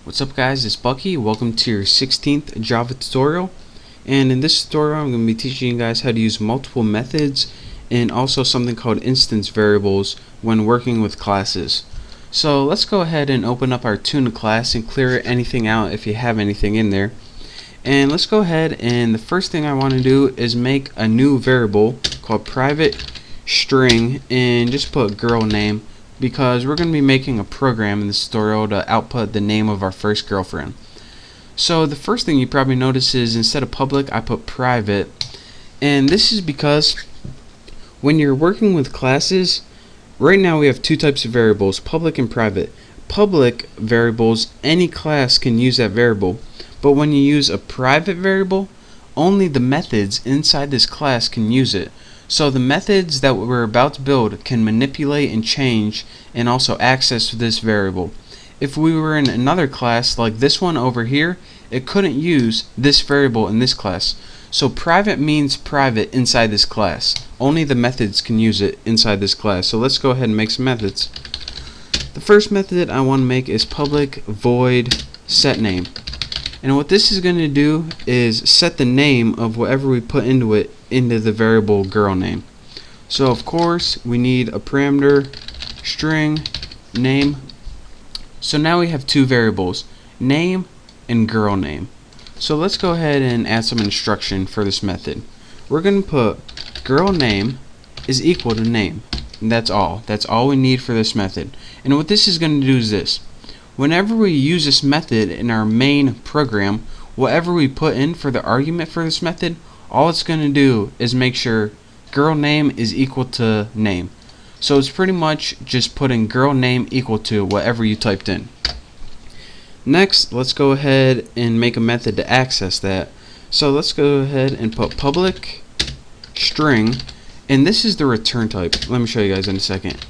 What's up guys, it's Bucky. Welcome to your 16th Java tutorial, and in this tutorial I'm going to be teaching you guys how to use multiple methods and also something called instance variables when working with classes. So let's go ahead and open up our Tuna class and clear anything out if you have anything in there. And let's go ahead, and the first thing I want to do is make a new variable called private string and just put girl name, because we're going to be making a program in this tutorial to output the name of our first girlfriend. So the first thing you probably notice is instead of public I put private, and this is because when you're working with classes, right now we have two types of variables, public and private. Public variables, any class can use that variable, but when you use a private variable, only the methods inside this class can use it. So the methods that we're about to build can manipulate and change and also access this variable. If we were in another class like this one over here, it couldn't use this variable in this class. So private means private inside this class. Only the methods can use it inside this class. So let's go ahead and make some methods. The first method I want to make is public void set name. And what this is going to do is set the name of whatever we put into it into the variable girl name. So of course we need a parameter string name. So now we have two variables, name and girl name. So let's go ahead and add some instruction for this method. We're going to put girl name is equal to name, and that's all we need for this method. And what this is going to do is this: whenever we use this method in our main program, whatever we put in for the argument for this method, all it's going to do is make sure girl name is equal to name. So it's pretty much just putting girl name equal to whatever you typed in. Next, let's go ahead and make a method to access that. So let's go ahead and put public string, and this is the return type. Let me show you guys in a second.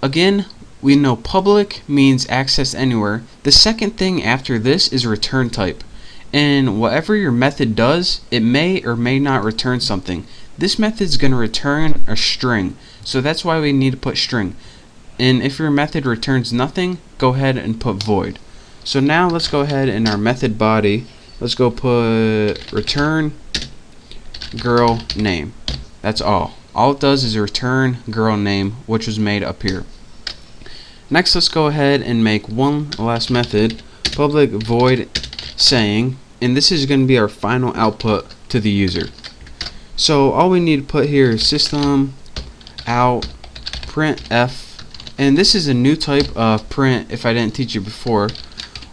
Again, we know public means access anywhere. The second thing after this is return type. And whatever your method does, it may or may not return something. This method is going to return a string, so that's why we need to put string. And if your method returns nothing, go ahead and put void. So now let's go ahead in our method body, let's go put return girl name. That's all it does is return girl name, which was made up here. Next, let's go ahead and make one last method, public void saying, and this is going to be our final output to the user. So all we need to put here is system out printf, and this is a new type of print if I didn't teach you before.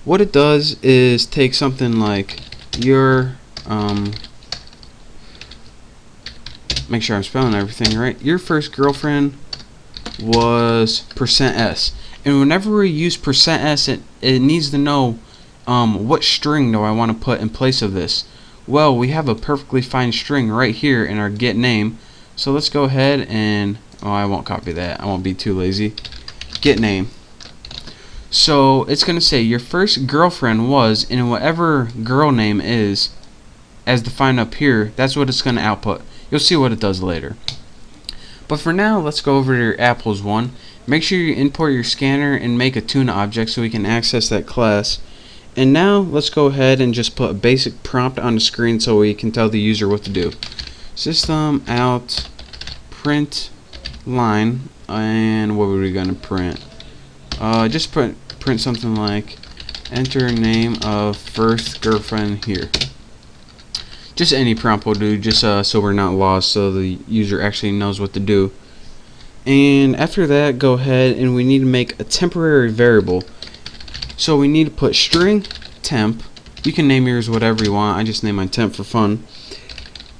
What it does is take something like your make sure I'm spelling everything right. Your first girlfriend was %s, and whenever we use %s, it needs to know what string do I want to put in place of this. Well, we have a perfectly fine string right here in our get name, so let's go ahead and I won't copy that, I won't be too lazy. Get name. So it's going to say your first girlfriend was, and whatever girl name is as defined up here, that's what it's going to output. You'll see what it does later. But for now, let's go over to your apples one. Make sure you import your scanner and make a Tuna object so we can access that class. And now let's go ahead and just put a basic prompt on the screen so we can tell the user what to do. System out print line, and what were we going to print? Just print something like enter name of first girlfriend here. Just any prompt will do, just so we're not lost, so the user actually knows what to do. And after that, go ahead and we need to make a temporary variable. So we need to put string temp. You can name yours whatever you want. I just name mine temp for fun.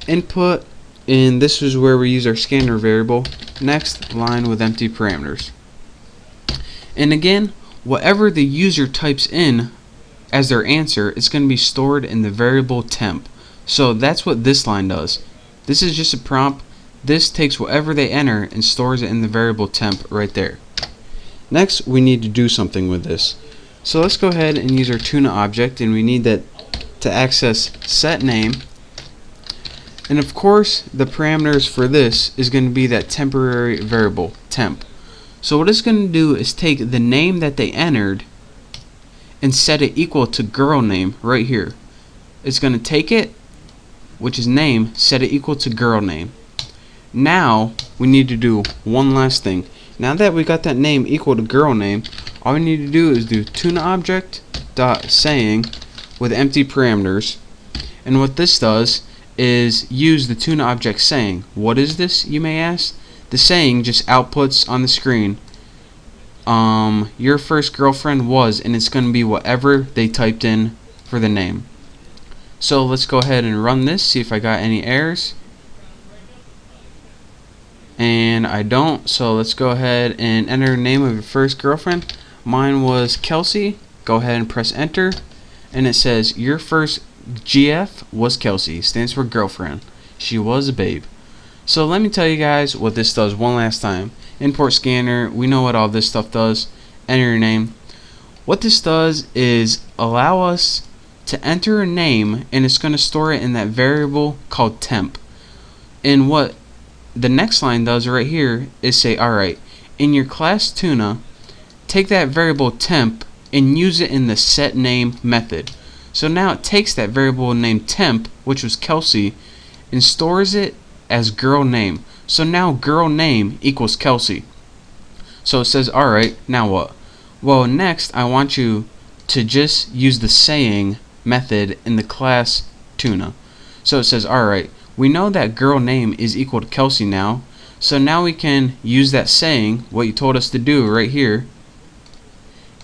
Input, and this is where we use our scanner variable. Next line with empty parameters. And again, whatever the user types in as their answer, it's going to be stored in the variable temp. So that's what this line does. This is just a prompt. This takes whatever they enter and stores it in the variable temp right there. Next, we need to do something with this. So let's go ahead and use our Tuna object, and we need that to access set name. And of course, the parameters for this is going to be that temporary variable temp. So what it's going to do is take the name that they entered and set it equal to girl name right here. It's going to take it, which is name, set it equal to girl name. Now we need to do one last thing. Now that we got that name equal to girl name, all we need to do is do tuna object dot saying with empty parameters. And what this does is use the tuna object saying. What is this, you may ask? The saying just outputs on the screen your first girlfriend was, and it's going to be whatever they typed in for the name. So let's go ahead and run this, see if I got any errors. And I don't, so let's go ahead and enter the name of your first girlfriend. Mine was Kelsey. Go ahead and press enter, and it says your first GF was Kelsey, stands for girlfriend. She was a babe. So let me tell you guys what this does one last time. Import scanner, we know what all this stuff does. Enter your name. What this does is allow us to enter a name, and it's going to store it in that variable called temp. And what the next line does right here is say, alright, in your class tuna, take that variable temp and use it in the set name method. So now it takes that variable named temp, which was Kelsey, and stores it as girl name. So now girl name equals Kelsey. So it says, alright, now what? Well, next I want you to just use the saying method in the class tuna. So it says, alright, we know that girl name is equal to Kelsey now. So now we can use that saying, what you told us to do right here,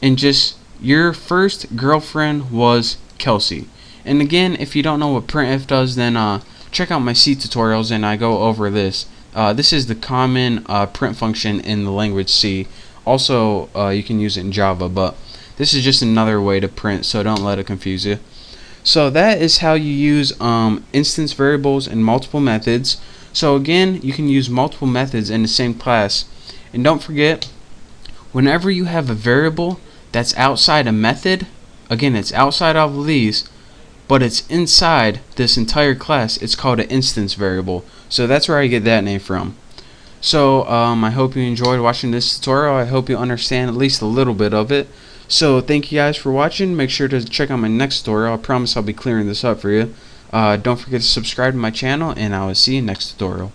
and just your first girlfriend was Kelsey. And again, if you don't know what printf does, then check out my C tutorials and I go over this. This is the common print function in the language C. Also, you can use it in Java, but this is just another way to print, so don't let it confuse you. So that is how you use instance variables and multiple methods. So again, you can use multiple methods in the same class. And don't forget, whenever you have a variable that's outside a method, again, it's outside all of these, but it's inside this entire class, it's called an instance variable. So that's where I get that name from. So I hope you enjoyed watching this tutorial. I hope you understand at least a little bit of it. So thank you guys for watching. Make sure to check out my next tutorial. I promise I'll be clearing this up for you. Don't forget to subscribe to my channel, and I will see you next tutorial.